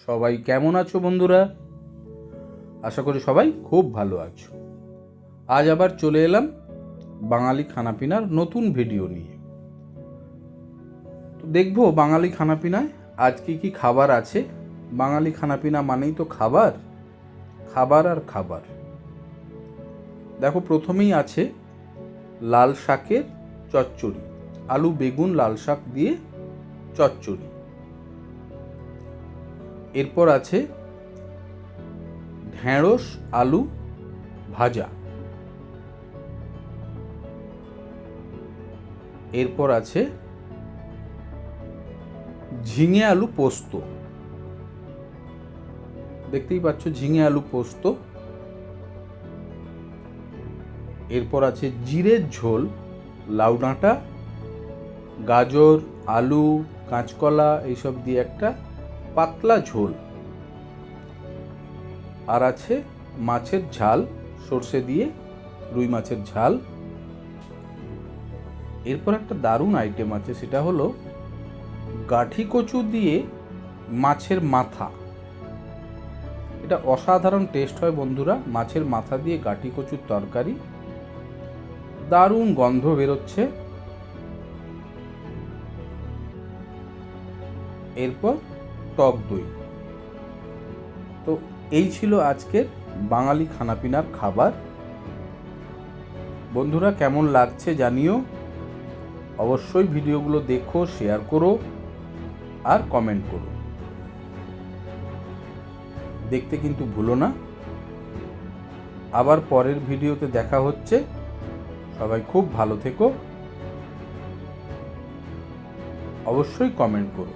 সবাই কেমন আছো বন্ধুরা? আশা করি সবাই খুব ভালো আছো। আজ আবার চলে এলাম বাঙালি খানাপিনার নতুন ভিডিও নিয়ে। তো দেখবো বাঙালি খানাপিনায় আজ কি খাবার আছে। বাঙালি খানাপিনা মানেই তো খাবার, খাবার আর খাবার। দেখো, প্রথমেই আছে লাল শাকের চচ্চড়ি, আলু বেগুন লাল শাক দিয়ে চচ্চড়ি। এরপর আছে ঢেঁড়স আলু ভাজা। এরপর আছে ঝিঙে আলু পোস্ত। দেখতেই পাচ্ছ, ঝিঙে আলু পোস্ত। এরপর আছে জিরের ঝোল, লাউ ডাঁটা, গাজর, আলু, কাঁচকলা এইসব দিয়ে একটা পাতলা ঝোল। আর আছে মাছের ঝাল, সর্ষে দিয়ে রুই মাছের ঝাল। এরপর একটা দারুণ আইটেম আছে, সেটা হলো গাঠি কচু দিয়ে মাছের মাথা। এটা অসাধারণ টেস্ট হয় বন্ধুরা, মাছের মাথা দিয়ে গাঠি কচুর তরকারি। দারুণ গন্ধ বেরোচ্ছে। এরপর টক দই। তো এই ছিল আজকের বাঙালি খানাপিনার খাবার। বন্ধুরা, কেমন লাগছে জানিও। অবশ্যই ভিডিওগুলো দেখো, শেয়ার করো আর কমেন্ট করো। দেখতে কিন্তু ভুলো না। আবার পরের ভিডিওতে দেখা হচ্ছে। সবাই খুব ভালো থেকো। অবশ্যই কমেন্ট করো।